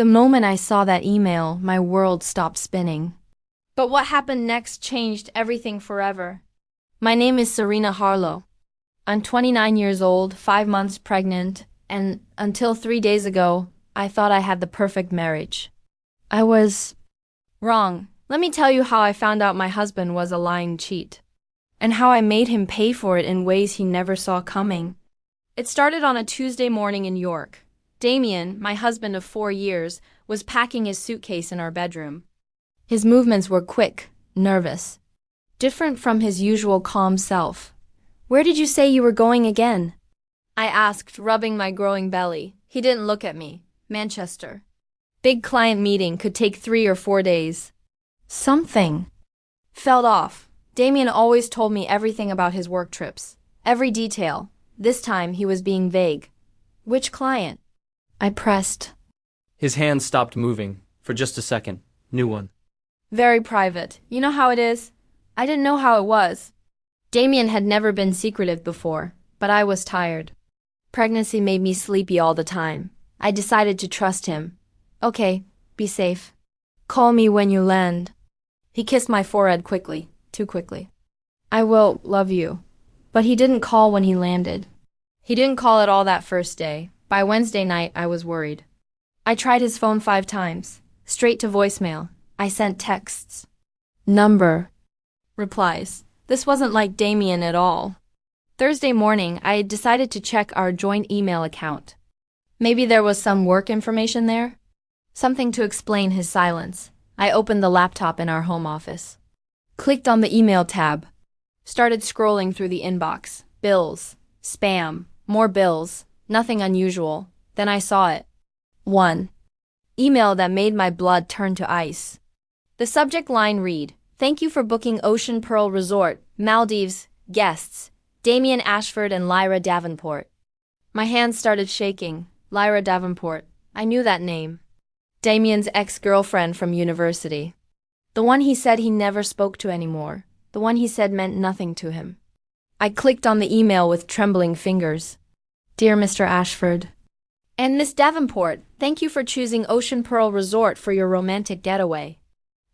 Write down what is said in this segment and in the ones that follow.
The moment I saw that email, my world stopped spinning. But what happened next changed everything forever. My name is Serena Harlow. I'm 29 years old, 5 months pregnant, and until 3 days ago, I thought I had the perfect marriage. I was wrong. Let me tell you how I found out my husband was a lying cheat, and how I made him pay for it in ways he never saw coming. It started on a Tuesday morning in York. Damien, my husband of 4 years, was packing his suitcase in our bedroom. His movements were quick, nervous, different from his usual calm self. "Where did you say you were going again?" I asked, rubbing my growing belly. He didn't look at me. "Manchester. Big client meeting, could take 3 or 4 days." Something felt off. Damien always told me everything about his work trips. Every detail. This time he was being vague. "Which client?" I pressed. His hand stopped moving. For just a second. New one. "Very private. You know how it is?" I didn't know how it was. Damien had never been secretive before, but I was tired. Pregnancy made me sleepy all the time. I decided to trust him. "Okay, be safe. Call me when you land." He kissed my forehead quickly, too quickly. "I will, love you." But he didn't call when he landed. He didn't call at all that first day. By Wednesday night, I was worried. I tried his phone 5 times, straight to voicemail. I sent texts. Number. Replies. This wasn't like Damien at all. Thursday morning, I decided to check our joint email account. Maybe there was some work information there? Something to explain his silence. I opened the laptop in our home office. Clicked on the email tab. Started scrolling through the inbox. Bills. Spam. More bills. Nothing unusual. Then I saw it. 1. Email that made my blood turn to ice. The subject line read, "Thank you for booking Ocean Pearl Resort, Maldives, guests, Damien Ashford and Lyra Davenport." My hands started shaking. Lyra Davenport. I knew that name. Damien's ex-girlfriend from university. The one he said he never spoke to anymore. The one he said meant nothing to him. I clicked on the email with trembling fingers. "Dear Mr. Ashford and Miss Davenport, thank you for choosing Ocean Pearl Resort for your romantic getaway.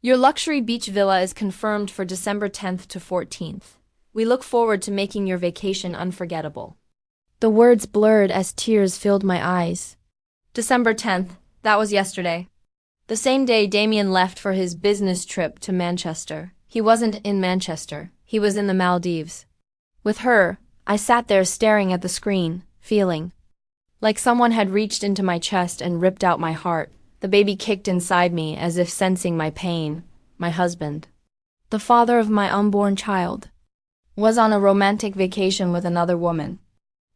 Your luxury beach villa is confirmed for December 10th to 14th. We look forward to making your vacation unforgettable." The words blurred as tears filled my eyes. December 10th, that was yesterday. The same day Damien left for his business trip to Manchester. He wasn't in Manchester, he was in the Maldives. With her, I sat there staring at the screen, feeling like someone had reached into my chest and ripped out my heart. The baby kicked inside me as if sensing my pain. My husband, the father of my unborn child, was on a romantic vacation with another woman.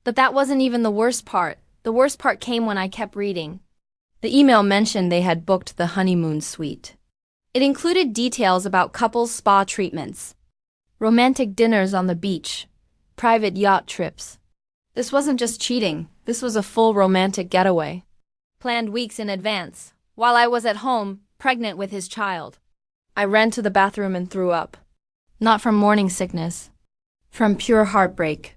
But that wasn't even the worst part. The worst part came when I kept reading. The email mentioned they had booked the honeymoon suite. It included details about couples spa treatments, romantic dinners on the beach, private yacht trips. This wasn't just cheating, this was a full romantic getaway, planned weeks in advance, while I was at home, pregnant with his child. I ran to the bathroom and threw up. Not from morning sickness, from pure heartbreak.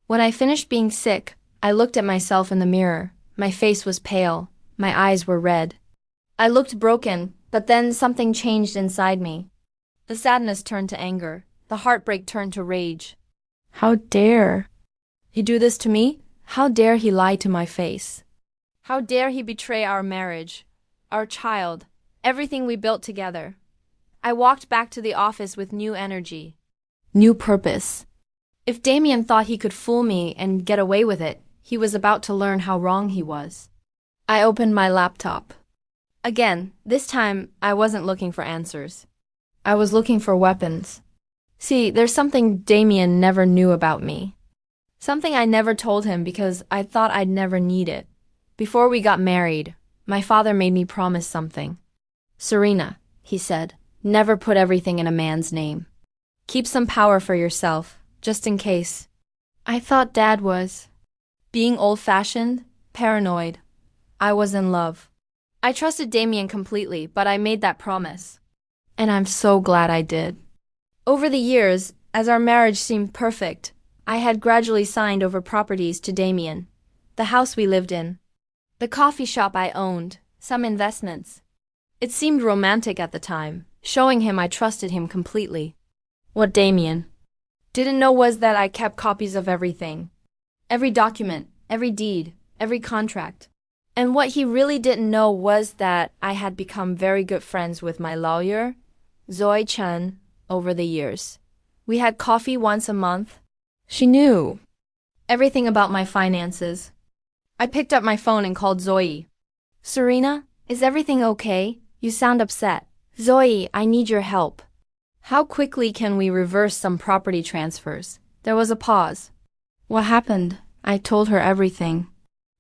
When I finished being sick, I looked at myself in the mirror. My face was pale, my eyes were red. I looked broken, but then something changed inside me. The sadness turned to anger, the heartbreak turned to rage. How dare he do this to me? How dare he lie to my face? How dare he betray our marriage, our child, everything we built together? I walked back to the office with new energy, new purpose. If Damien thought he could fool me and get away with it, he was about to learn how wrong he was. I opened my laptop. Again, this time I wasn't looking for answers. I was looking for weapons. See, there's something Damien never knew about me. Something I never told him because I thought I'd never need it. Before we got married, my father made me promise something. "Serena," he said, "never put everything in a man's name. Keep some power for yourself, just in case." I thought Dad was being old-fashioned, paranoid. I was in love. I trusted Damien completely, but I made that promise. And I'm so glad I did. Over the years, as our marriage seemed perfect, I had gradually signed over properties to Damien. The house we lived in, the coffee shop I owned, some investments. It seemed romantic at the time, showing him I trusted him completely. What Damien didn't know was that I kept copies of everything. Every document, every deed, every contract. And what he really didn't know was that I had become very good friends with my lawyer, Zoe Chen, over the years. We had coffee once a month. She knew everything about my finances. I picked up my phone and called Zoe. Serena, is everything okay? You sound upset. Zoe, I need your help. How quickly can we reverse some property transfers? There was a pause. What happened? I told her everything.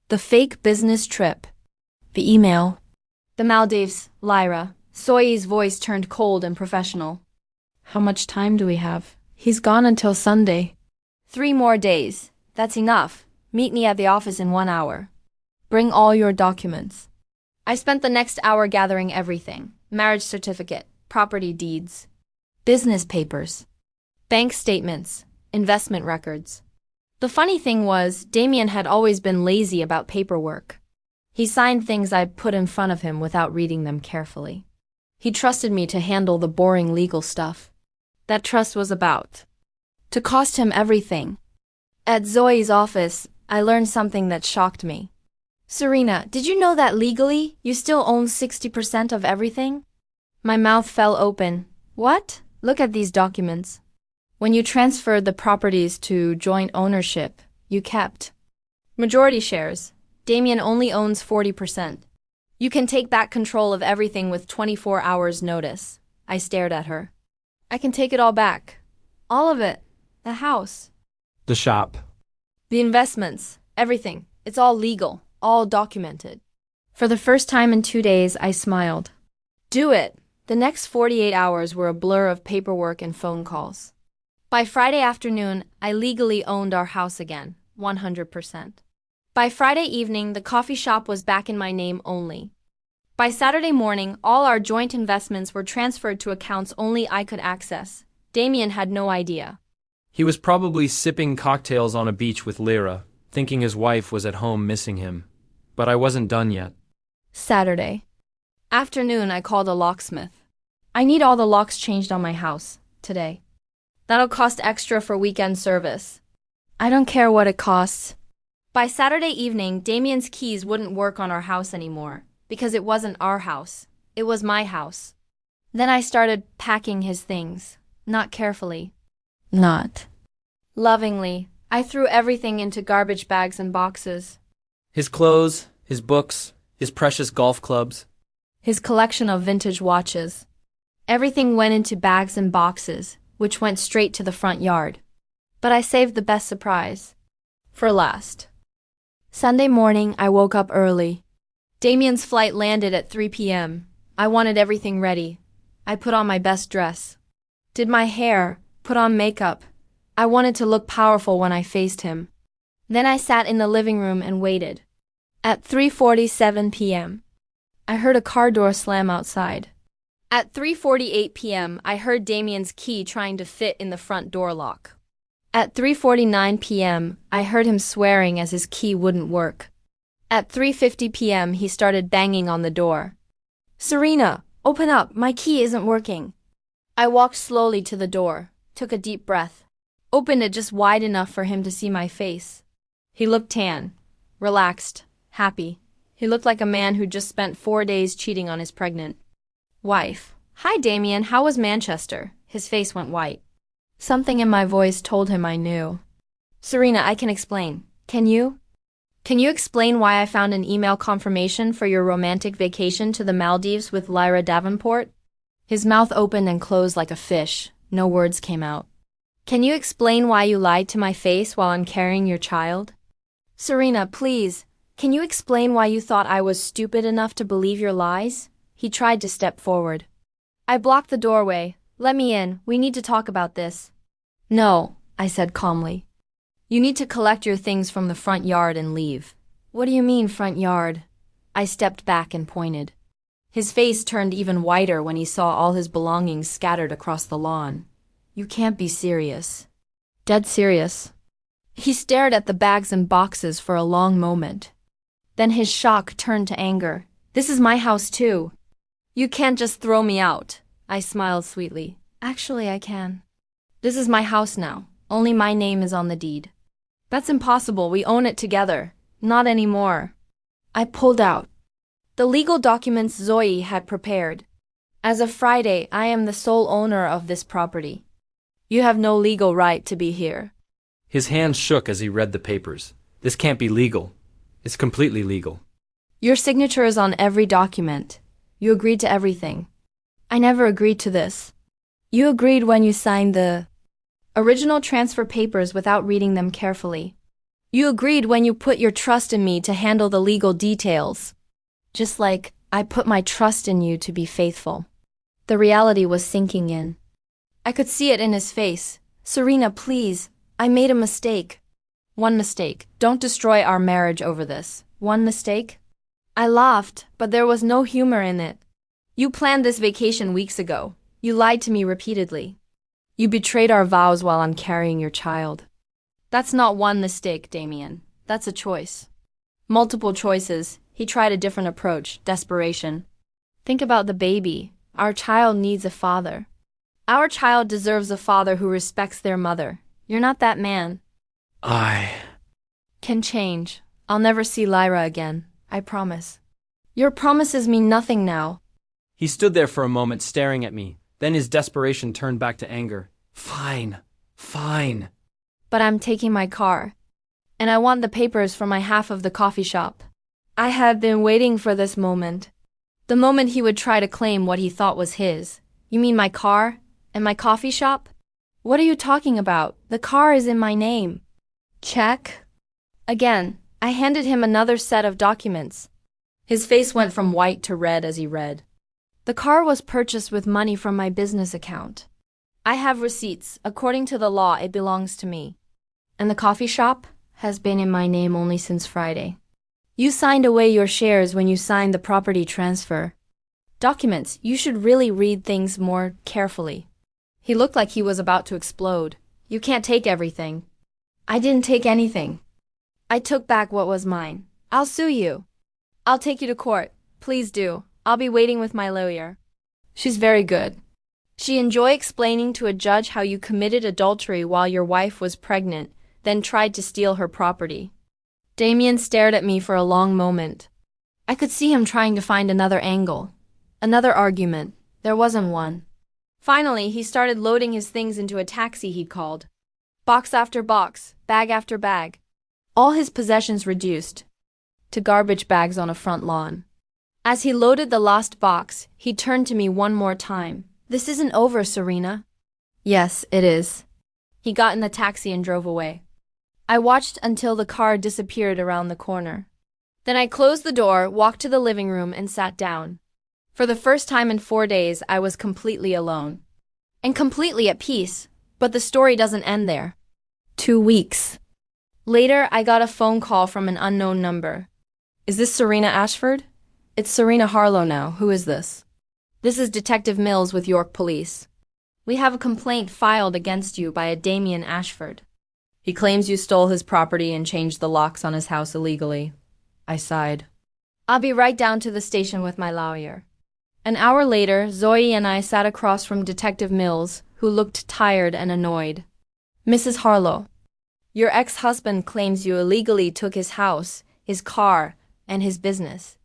The fake business trip. The email. The Maldives, Lyra. Zoe's voice turned cold and professional. How much time do we have? He's gone until Sunday. 3 more days. That's enough. Meet me at the office in 1 hour. Bring all your documents. I spent the next hour gathering everything. Marriage certificate, property deeds, business papers, bank statements, investment records. The funny thing was, Damien had always been lazy about paperwork. He signed things I put in front of him without reading them carefully. He trusted me to handle the boring legal stuff. That trust was about to cost him everything. At Zoe's office, I learned something that shocked me. Serena, did you know that legally, you still own 60% of everything? My mouth fell open. What? Look at these documents. When you transferred the properties to joint ownership, you kept majority shares. Damien only owns 40%. You can take back control of everything with 24 hours notice. I stared at her. I can take it all back. All of it. The house. The shop. The investments. Everything. It's all legal. All documented. For the first time in 2 days, I smiled. Do it. The next 48 hours were a blur of paperwork and phone calls. By Friday afternoon, I legally owned our house again, 100%. By Friday evening, the coffee shop was back in my name only. By Saturday morning, all our joint investments were transferred to accounts only I could access. Damien had no idea. He was probably sipping cocktails on a beach with Lyra, thinking his wife was at home missing him. But I wasn't done yet. Saturday afternoon, I called a locksmith. I need all the locks changed on my house, today. That'll cost extra for weekend service. I don't care what it costs. By Saturday evening, Damien's keys wouldn't work on our house anymore, because it wasn't our house. It was my house. Then I started packing his things, not carefully. Not lovingly. I threw everything into garbage bags and boxes. His clothes, his books, his precious golf clubs. His collection of vintage watches. Everything went into bags and boxes, which went straight to the front yard. But I saved the best surprise for last. Sunday morning, I woke up early. Damien's flight landed at 3 p.m. I wanted everything ready. I put on my best dress. Did my hair, put on makeup. I wanted to look powerful when I faced him. Then I sat in the living room and waited. At 3:47 p.m., I heard a car door slam outside. At 3:48 p.m., I heard Damien's key trying to fit in the front door lock. At 3:49 p.m., I heard him swearing as his key wouldn't work. At 3:50 p.m., he started banging on the door. Serena, open up, my key isn't working. I walked slowly to the door, took a deep breath, opened it just wide enough for him to see my face. He looked tan, relaxed, happy. He looked like a man who just spent 4 days cheating on his pregnant wife. Hi, Damien, how was Manchester? His face went white. Something in my voice told him I knew. Serena, I can explain. Can you? Can you explain why I found an email confirmation for your romantic vacation to the Maldives with Lyra Davenport? His mouth opened and closed like a fish. No words came out. Can you explain why you lied to my face while I'm carrying your child? Serena, please. Can you explain why you thought I was stupid enough to believe your lies? He tried to step forward. I blocked the doorway. Let me in. We need to talk about this. No, I said calmly. You need to collect your things from the front yard and leave. What do you mean, front yard? I stepped back and pointed. His face turned even whiter when he saw all his belongings scattered across the lawn. You can't be serious. Dead serious. He stared at the bags and boxes for a long moment. Then his shock turned to anger. This is my house too. You can't just throw me out. I smiled sweetly. Actually, I can. This is my house now. Only my name is on the deed. That's impossible. We own it together. Not anymore. I pulled out the legal documents Zoe had prepared. As of Friday, I am the sole owner of this property. You have no legal right to be here. His hands shook as he read the papers. This can't be legal. It's completely legal. Your signature is on every document. You agreed to everything. I never agreed to this. You agreed when you signed the original transfer papers without reading them carefully. You agreed when you put your trust in me to handle the legal details. Just like I put my trust in you to be faithful. The reality was sinking in. I could see it in his face. Serena, please, I made a mistake. One mistake. Don't destroy our marriage over this. One mistake? I laughed, but there was no humor in it. You planned this vacation weeks ago. You lied to me repeatedly. You betrayed our vows while I'm carrying your child. That's not one mistake, Damien. That's a choice. Multiple choices. He tried a different approach, desperation. Think about the baby. Our child needs a father. Our child deserves a father who respects their mother. You're not that man. I Can change. I'll never see Lyra again. I promise. Your promises mean nothing now. He stood there for a moment staring at me. Then his desperation turned back to anger. Fine. Fine. But I'm taking my car. And I want the papers for my half of the coffee shop. I had been waiting for this moment. The moment he would try to claim what he thought was his. You mean my car? And my coffee shop? What are you talking about? The car is in my name. Check. Again, I handed him another set of documents. His face went from white to red as he read. The car was purchased with money from my business account. I have receipts. According to the law, it belongs to me. And the coffee shop has been in my name only since Friday. You signed away your shares when you signed the property transfer. Documents, you should really read things more carefully. He looked like he was about to explode. You can't take everything. I didn't take anything. I took back what was mine. I'll sue you. I'll take you to court. Please do. I'll be waiting with my lawyer. She's very good. She enjoys explaining to a judge how you committed adultery while your wife was pregnant, then tried to steal her property. Damien stared at me for a long moment. I could see him trying to find another angle. Another argument. There wasn't one. Finally, he started loading his things into a taxi he'd called. Box after box, bag after bag. All his possessions reduced to garbage bags on a front lawn. As he loaded the last box, he turned to me one more time. This isn't over, Serena. Yes, it is. He got in the taxi and drove away. I watched until the car disappeared around the corner. Then I closed the door, walked to the living room, and sat down. For the first time in 4 days, I was completely alone. And completely at peace. But the story doesn't end there. 2 weeks. Later, I got a phone call from an unknown number. Is this Serena Ashford? It's Serena Harlow now. Who is this? This is Detective Mills with York Police. We have a complaint filed against you by a Damien Ashford. He claims you stole his property and changed the locks on his house illegally. I sighed. I'll be right down to the station with my lawyer. An hour later, Zoe and I sat across from Detective Mills, who looked tired and annoyed. Mrs. Harlow, your ex-husband claims you illegally took his house, his car, and his business.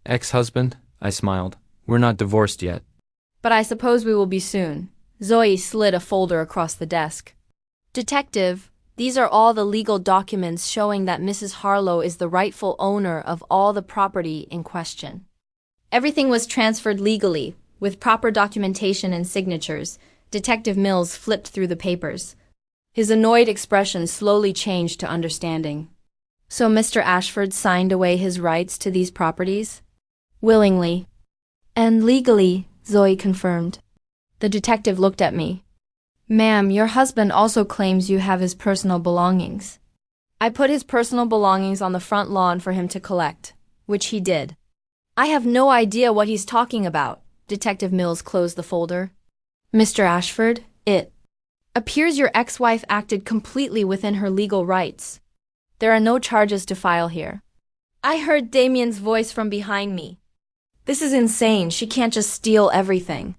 Ex-husband? I smiled. We're not divorced yet. But I suppose we will be soon. Zoe slid a folder across the desk. Detective, these are all the legal documents showing that Mrs. Harlow is the rightful owner of all the property in question. Everything was transferred legally, with proper documentation and signatures. Detective Mills flipped through the papers. His annoyed expression slowly changed to understanding. So Mr. Ashford signed away his rights to these properties? Willingly. And legally, Zoe confirmed. The detective looked at me. Ma'am, your husband also claims you have his personal belongings. I put his personal belongings on the front lawn for him to collect, which he did. I have no idea what he's talking about. Detective Mills closed the folder. Mr. Ashford, it appears your ex-wife acted completely within her legal rights. There are no charges to file here. I heard Damien's voice from behind me. This is insane. She can't just steal everything.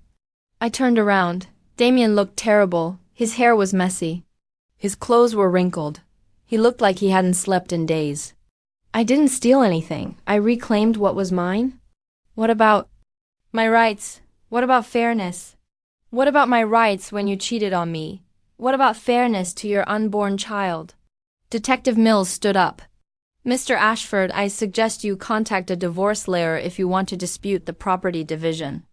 I turned around. Damien looked terrible. His hair was messy. His clothes were wrinkled. He looked like he hadn't slept in days. I didn't steal anything. I reclaimed what was mine. What about my rights? What about fairness? What about my rights when you cheated on me? What about fairness to your unborn child? Detective Mills stood up. Mr. Ashford, I suggest you contact a divorce lawyer if you want to dispute the property division.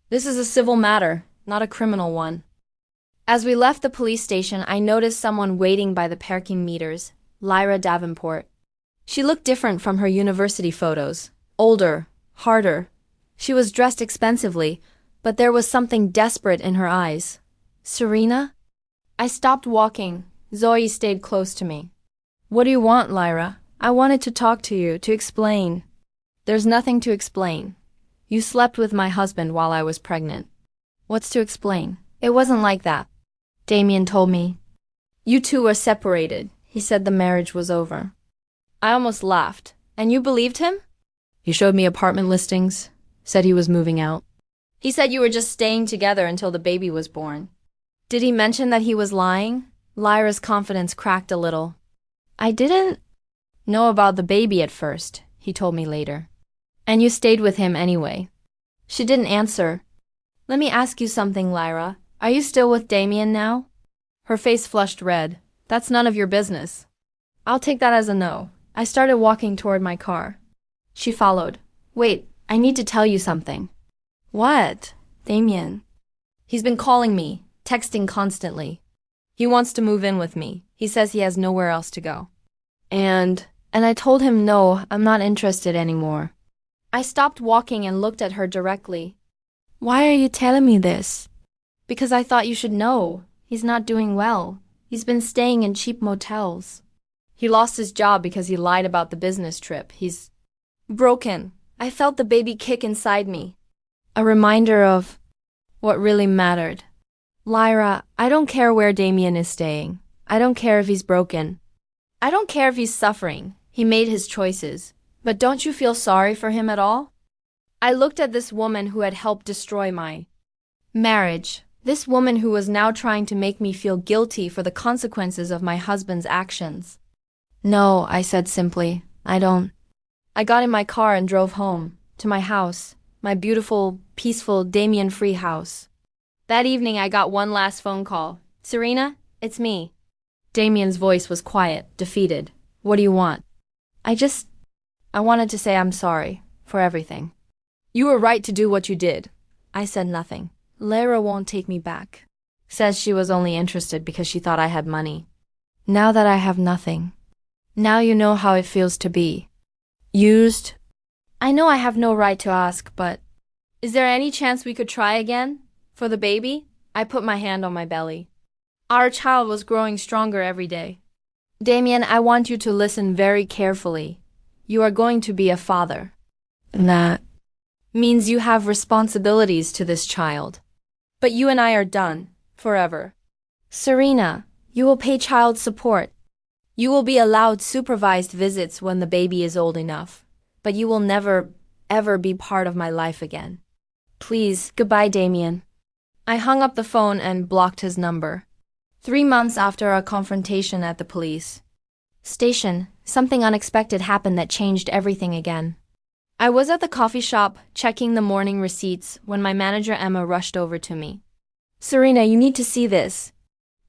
This is a civil matter, not a criminal one. As we left the police station, I noticed someone waiting by the parking meters, Lyra Davenport. She looked different from her university photos, older, harder. She was dressed expensively, but there was something desperate in her eyes. Serena? I stopped walking. Zoe stayed close to me. What do you want, Lyra? I wanted to talk to you, to explain. There's nothing to explain. You slept with my husband while I was pregnant. What's to explain? It wasn't like that. Damien told me. You two were separated. He said the marriage was over. I almost laughed. And you believed him? He showed me apartment listings, said he was moving out. He said you were just staying together until the baby was born. Did he mention that he was lying? Lyra's confidence cracked a little. I didn't know about the baby at first, he told me later. And you stayed with him anyway. She didn't answer. Let me ask you something, Lyra. Are you still with Damien now? Her face flushed red. That's none of your business. I'll take that as a no. I started walking toward my car. She followed. Wait, I need to tell you something. What? Damien. He's been calling me, texting constantly. He wants to move in with me. He says he has nowhere else to go. And I told him no, I'm not interested anymore. I stopped walking and looked at her directly. Why are you telling me this? Because I thought you should know. He's not doing well. He's been staying in cheap motels. He lost his job because he lied about the business trip. He's broken. I felt the baby kick inside me. A reminder of what really mattered. Lyra, I don't care where Damien is staying. I don't care if he's broken. I don't care if he's suffering. He made his choices. But don't you feel sorry for him at all? I looked at this woman who had helped destroy my marriage. This woman who was now trying to make me feel guilty for the consequences of my husband's actions. No, I said simply. I don't. I got in my car and drove home, to my house, my beautiful, peaceful, Damien-free house. That evening I got one last phone call. Serena, it's me. Damien's voice was quiet, defeated. What do you want? I wanted to say I'm sorry for everything. You were right to do what you did. I said nothing. Lyra won't take me back. Says she was only interested because she thought I had money. Now that I have nothing. Now you know how it feels to be used. I know I have no right to ask, but is there any chance we could try again? For the baby? I put my hand on my belly. Our child was growing stronger every day. Damien, I want you to listen very carefully. You are going to be a father. That means you have responsibilities to this child. But you and I are done. Forever. Serena, you will pay child support. You will be allowed supervised visits when the baby is old enough. But you will never, ever be part of my life again. Please, goodbye, Damien. I hung up the phone and blocked his number. 3 months after our confrontation at the police station, something unexpected happened that changed everything again. I was at the coffee shop, checking the morning receipts, when my manager Emma rushed over to me. Serena, you need to see this.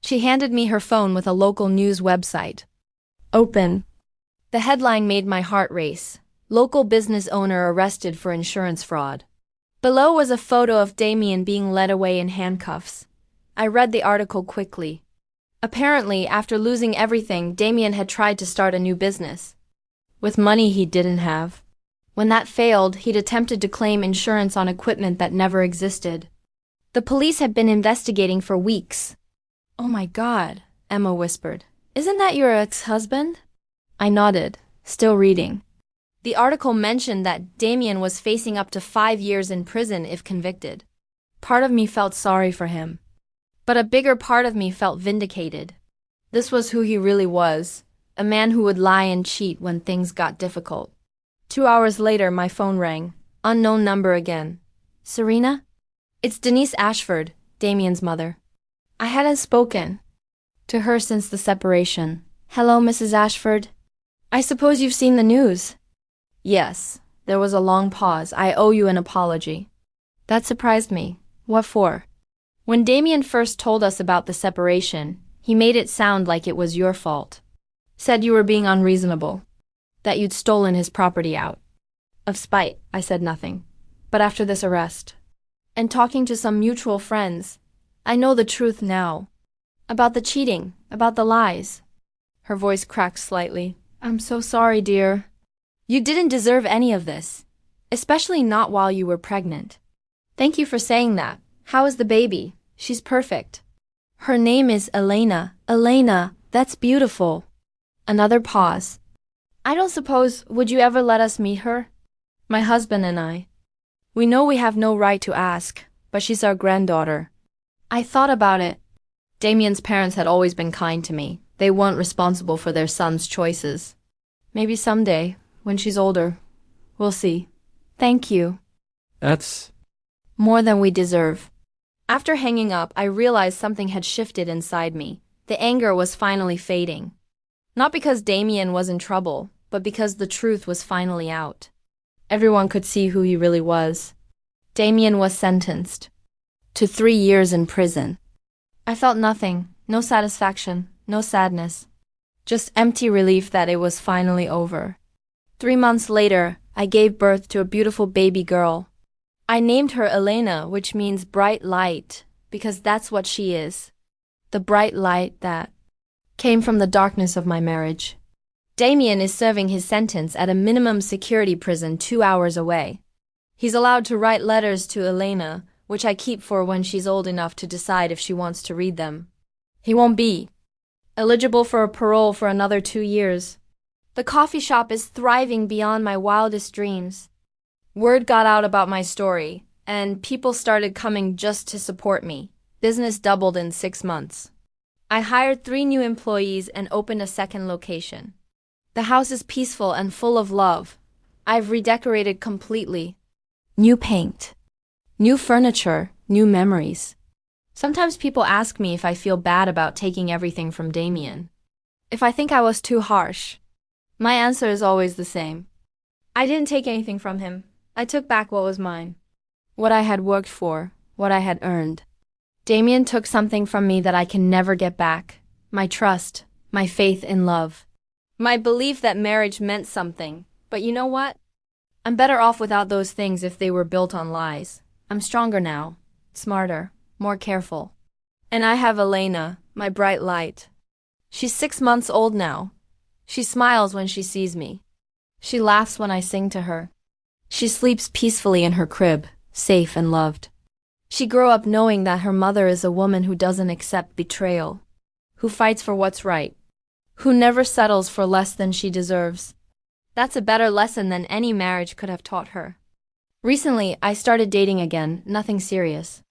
She handed me her phone with a local news website. Open. The headline made my heart race. Local business owner arrested for insurance fraud. Below was a photo of Damien being led away in handcuffs. I read the article quickly. Apparently, after losing everything, Damien had tried to start a new business. With money he didn't have. When that failed, he'd attempted to claim insurance on equipment that never existed. The police had been investigating for weeks. Oh my God, Emma whispered. Isn't that your ex-husband? I nodded, still reading. The article mentioned that Damien was facing up to 5 years in prison if convicted. Part of me felt sorry for him. But a bigger part of me felt vindicated. This was who he really was, a man who would lie and cheat when things got difficult. 2 hours later, my phone rang. Unknown number again. Serena? It's Denise Ashford, Damien's mother. I hadn't spoken to her since the separation. Hello, Mrs. Ashford. I suppose you've seen the news. Yes. There was a long pause. I owe you an apology. That surprised me. What for? When Damien first told us about the separation, he made it sound like it was your fault. Said you were being unreasonable. That you'd stolen his property out. Of spite, I said nothing. But after this arrest, and talking to some mutual friends, I know the truth now. About the cheating, about the lies. Her voice cracked slightly. I'm so sorry, dear. You didn't deserve any of this. Especially not while you were pregnant. Thank you for saying that. How is the baby? She's perfect. Her name is Elena. Elena, that's beautiful. Another pause. I don't suppose, would you ever let us meet her? My husband and I. We know we have no right to ask, but she's our granddaughter. I thought about it. Damien's parents had always been kind to me. They weren't responsible for their son's choices. Maybe someday, when she's older. We'll see. Thank you. That's more than we deserve. After hanging up, I realized something had shifted inside me. The anger was finally fading. Not because Damien was in trouble, but because the truth was finally out. Everyone could see who he really was. Damien was sentenced to 3 years in prison. I felt nothing, no satisfaction, no sadness. Just empty relief that it was finally over. 3 months later, I gave birth to a beautiful baby girl. I named her Elena, which means bright light, because that's what she is. The bright light that came from the darkness of my marriage. Damien is serving his sentence at a minimum security prison 2 hours away. He's allowed to write letters to Elena, which I keep for when she's old enough to decide if she wants to read them. He won't be eligible for a parole for another 2 years. The coffee shop is thriving beyond my wildest dreams. Word got out about my story, and people started coming just to support me. Business doubled in 6 months. I hired 3 new employees and opened a second location. The house is peaceful and full of love. I've redecorated completely. New paint, new furniture, new memories. Sometimes people ask me if I feel bad about taking everything from Damien. If I think I was too harsh. My answer is always the same. I didn't take anything from him. I took back what was mine. What I had worked for, what I had earned. Damien took something from me that I can never get back. My trust, my faith in love. My belief that marriage meant something. But you know what? I'm better off without those things if they were built on lies. I'm stronger now, smarter, more careful. And I have Elena, my bright light. She's 6 months old now. She smiles when she sees me. She laughs when I sing to her. She sleeps peacefully in her crib, safe and loved. She grew up knowing that her mother is a woman who doesn't accept betrayal, who fights for what's right, who never settles for less than she deserves. That's a better lesson than any marriage could have taught her. Recently, I started dating again, nothing serious.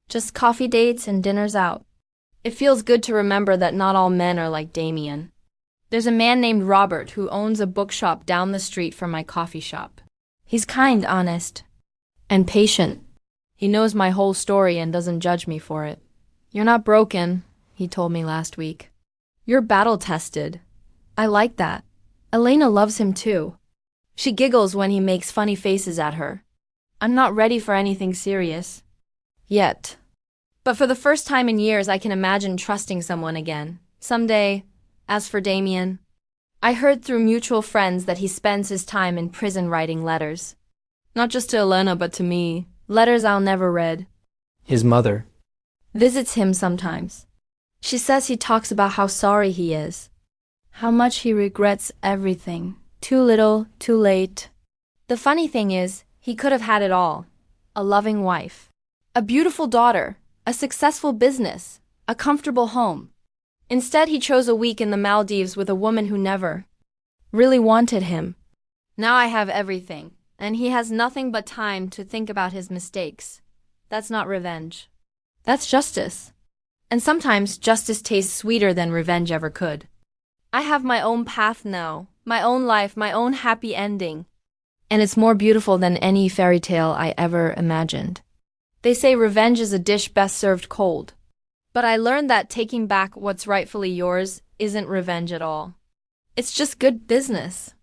Just coffee dates and dinners out. It feels good to remember that not all men are like Damien. There's a man named Robert who owns a bookshop down the street from my coffee shop. He's kind, honest, and patient. He knows my whole story and doesn't judge me for it. You're not broken, he told me last week. You're battle-tested. I like that. Elena loves him too. She giggles when he makes funny faces at her. I'm not ready for anything serious. Yet. But for the first time in years, I can imagine trusting someone again. Someday. As for Damien, I heard through mutual friends that he spends his time in prison writing letters. Not just to Elena, but to me. Letters I'll never read. his mother. Visits him sometimes. She says he talks about how sorry he is. How much he regrets everything. Too little, too late. The funny thing is, he could have had it all. A loving wife. A beautiful daughter. A successful business. A comfortable home. Instead, he chose a week in the Maldives with a woman who never really wanted him. Now I have everything, and he has nothing but time to think about his mistakes. That's not revenge. That's justice. And sometimes justice tastes sweeter than revenge ever could. I have my own path now, my own life, my own happy ending. And it's more beautiful than any fairy tale I ever imagined. They say revenge is a dish best served cold. But I learned that taking back what's rightfully yours isn't revenge at all. It's just good business.